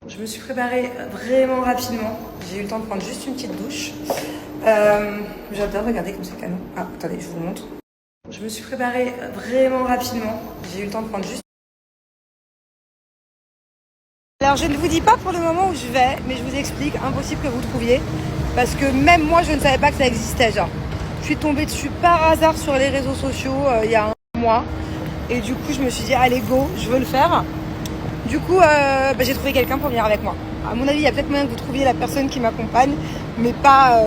Je me suis préparée vraiment rapidement. J'ai eu le temps de prendre juste une petite douche. J'adore regarder comme c'est canon. Ah, attendez, je vous montre. Je me suis préparée vraiment rapidement. J'ai eu le temps de prendre juste... Alors, je ne vous dis pas pour le moment où je vais, mais je vous explique. Impossible que vous trouviez. Parce que même moi, je ne savais pas que ça existait, genre. Je suis tombée dessus par hasard sur les réseaux sociaux il y a un mois. Et du coup, je me suis dit, allez, go, je veux le faire. Du coup, j'ai trouvé quelqu'un pour venir avec moi. À mon avis, il y a peut-être moyen que vous trouviez la personne qui m'accompagne, mais pas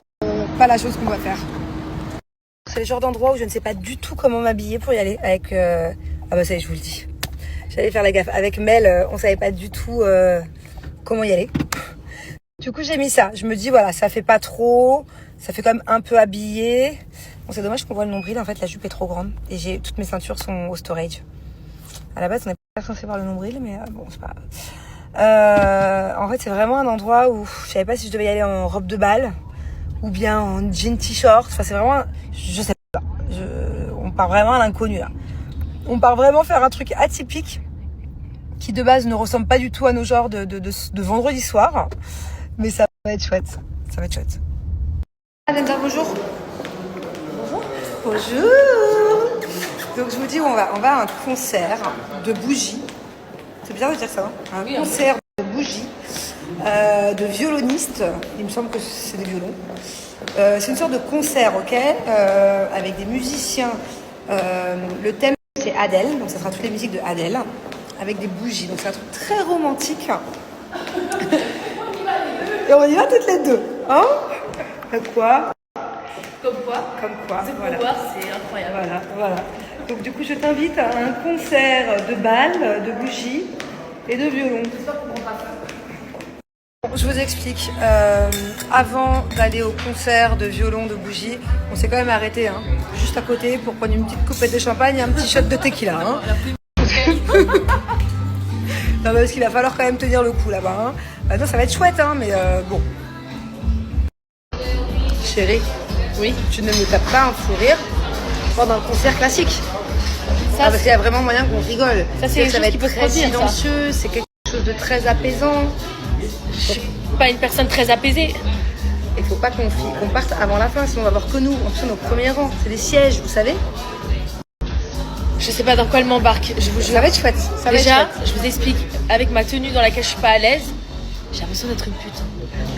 la chose qu'on va faire. C'est le genre d'endroit où je ne sais pas du tout comment m'habiller pour y aller avec... Ah bah ça y est, je vous le dis. J'allais faire la gaffe. Avec Mel, on savait pas du tout comment y aller. Du coup, j'ai mis ça. Je me dis, voilà, ça fait pas trop. Ça fait quand même un peu habillé. Bon, c'est dommage qu'on voit le nombril. En fait, la jupe est trop grande. Et toutes mes ceintures sont au storage. À la base, on n'est pas censé voir le nombril, mais bon, c'est pas grave. En fait, c'est vraiment un endroit où je savais pas si je devais y aller en robe de bal ou bien en jean t-shirt. Enfin, c'est vraiment... Je sais pas. On part vraiment à l'inconnu, là. On part vraiment faire un truc atypique qui, de base, ne ressemble pas du tout à nos genres de vendredi soir. Mais ça va être chouette. Ça va être chouette. Linda, bonjour. Bonjour. Bonjour. Donc, je vous dis, on va à un concert de bougies. C'est bizarre de dire ça, hein. Un concert de bougies, de violonistes. Il me semble que c'est des violons. C'est une sorte de concert, ok, avec des musiciens. Le thème, c'est Adèle. Donc, ça sera toutes les musiques de Adèle. Avec des bougies. Donc, c'est un truc très romantique. Et on y va toutes les deux. Hein? Comme quoi? Comme quoi? Comme quoi? C'est voilà. Voir, c'est incroyable. Voilà. Donc du coup, je t'invite à un concert de bal, de bougies et de violon. Je vous explique. Avant d'aller au concert de violon, de bougies, on s'est quand même arrêté, hein, juste à côté pour prendre une petite coupette de champagne et un petit shot de tequila. Hein. Non, parce qu'il va falloir quand même tenir le coup là-bas. Hein. Maintenant, ça va être chouette, hein, mais bon. Chérie, Oui. tu ne me tapes pas un fou rire pendant un concert classique. Ça, parce qu'il y a vraiment moyen qu'on rigole. Ça, c'est ça va être qui peut très se produire, silencieux, c'est quelque chose de très apaisant. Je suis pas une personne très apaisée. Il faut pas qu'on parte avant la fin, sinon on va voir que nous, en plus nos premiers rangs. C'est des sièges, vous savez. Je sais pas dans quoi elle m'embarque. Je vous jure. Ça va être chouette. Ça va Déjà, être chouette. je vous explique. Avec ma tenue dans laquelle je suis pas à l'aise, j'ai l'impression d'être une pute.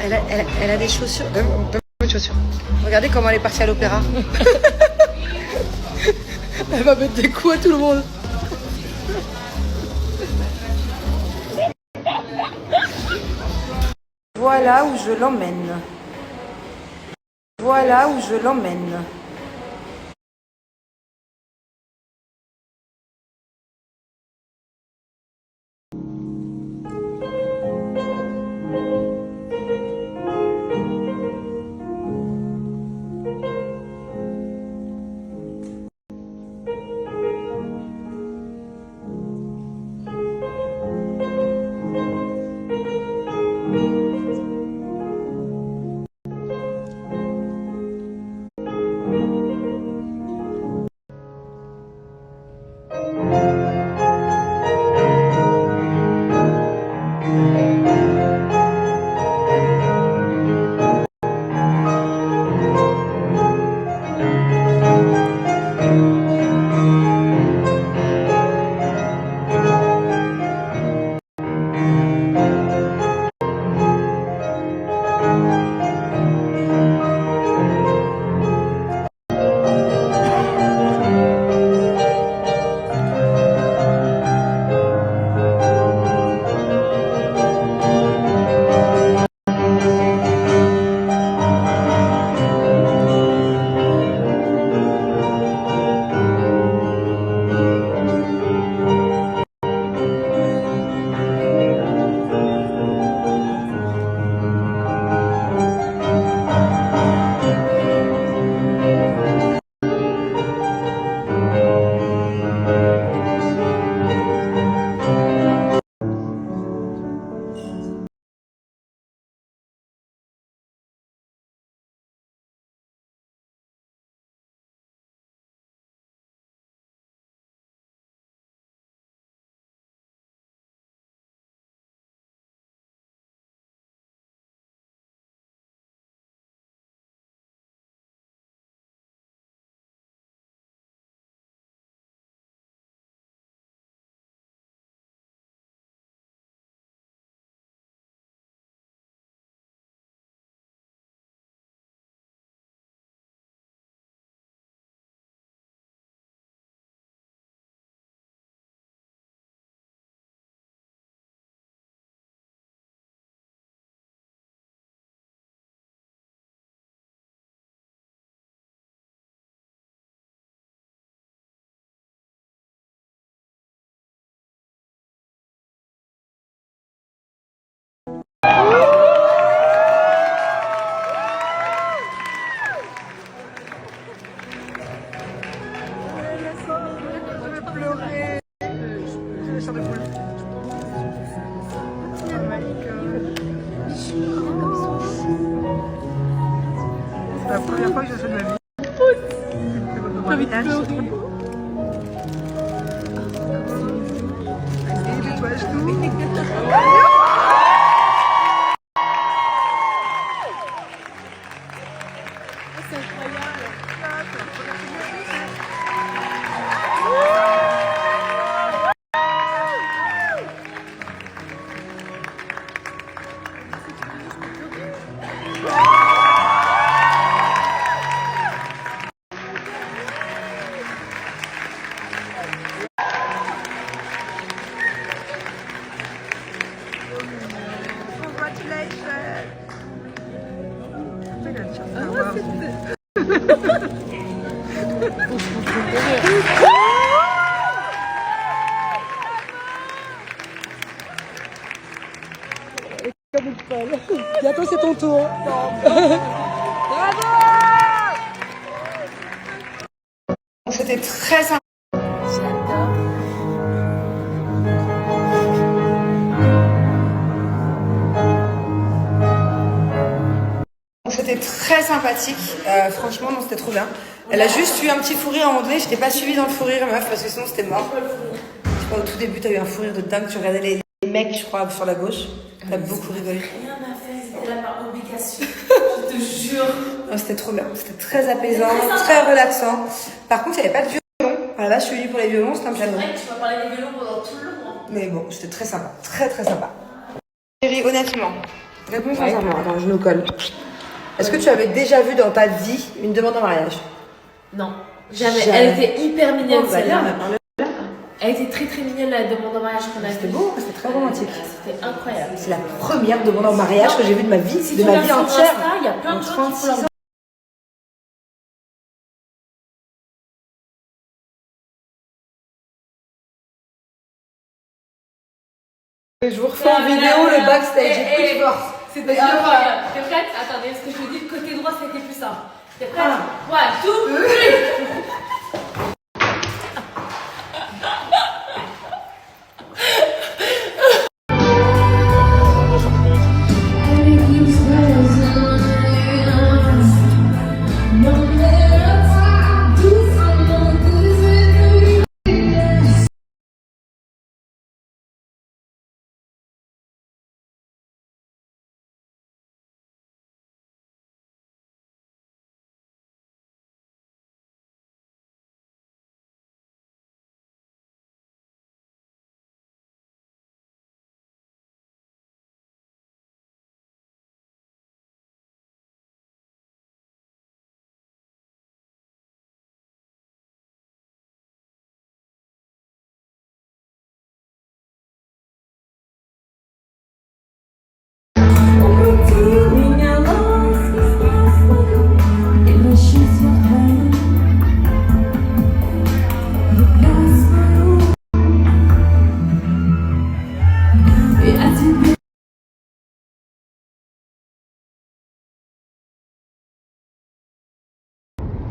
Elle a des chaussures. Donne-moi une chaussure. Regardez comment elle est partie à l'opéra. Elle va mettre des coups à tout le monde. Voilà où je l'emmène. Voilà où je l'emmène. première fois que je fais de ma vie. Mon visage. Vas-y, tatouage tout. Bientôt c'est ton tour. Bravo! C'était très sympa. J'adore. C'était très sympathique, franchement non c'était trop bien. Elle a juste eu un petit fou rire à un moment donné, je t'ai pas suivi dans le fou rire meuf parce que sinon c'était mort. Je sais pas, au tout début t'as eu un fou rire de dingue, tu regardais les mecs je crois sur la gauche, t'as beaucoup rigolé. Rien à faire, c'était là par obligation, je te jure. Non, c'était trop bien, c'était très apaisant, très relaxant. Par contre il n'y avait pas de violon, à la base je suis venue pour les violons, c'était un piano. C'est vrai que tu vas parler des violons pendant tout le long. Mais bon, c'était très sympa, très très sympa. Chérie, honnêtement, réponds sincèrement, attends je me colle. Est-ce que tu avais déjà vu dans ta vie une demande en mariage? Non, jamais. Elle était hyper mignonne celle-là. Là. Elle était très très mignonne la demande en mariage qu'on a C'était vue. beau, c'était très romantique. C'était incroyable. C'est la première demande en mariage que j'ai vue de ma vie, Si de tu ma regardes vie sur entière. Insta, il y a plein de gens qui font 36 leur ans. Je vous refais en vidéo le backstage, j'ai plus de force. C'était incroyable. T'es prête? Attendez, est-ce que je vous dis le côté droit c'était plus simple? T'es prête? One, two, three.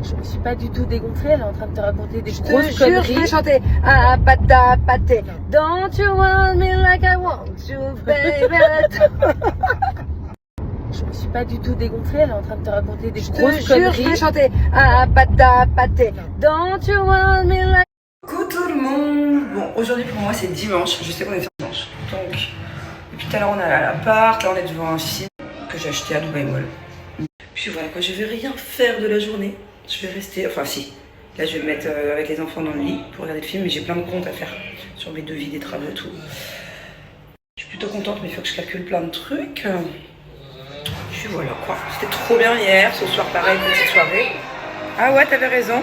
Je me suis pas du tout dégonflée, elle est en train de te raconter des grosses conneries. Je vais chanter ah pata paté. Don't you want me like I want you, baby? Je me suis pas du tout dégonflée, elle est en train de te raconter des grosses Je conneries. vais chanter ah pata paté. Don't you want me like. Coucou tout le monde. Bon, aujourd'hui pour moi c'est dimanche. Je sais qu'on est dimanche. Donc, depuis tout à l'heure on est allé à l'appart. Là on est devant un film que j'ai acheté à Dubai Mall. Puis voilà quoi, je vais rien faire de la journée. Je vais rester, enfin si, là je vais me mettre avec les enfants dans le lit pour regarder le film, mais j'ai plein de comptes à faire sur mes devis, des travaux et tout. Je suis plutôt contente, mais il faut que je calcule plein de trucs. Puis voilà quoi, c'était trop bien hier, ce soir pareil, petite soirée. Ah ouais, t'avais raison.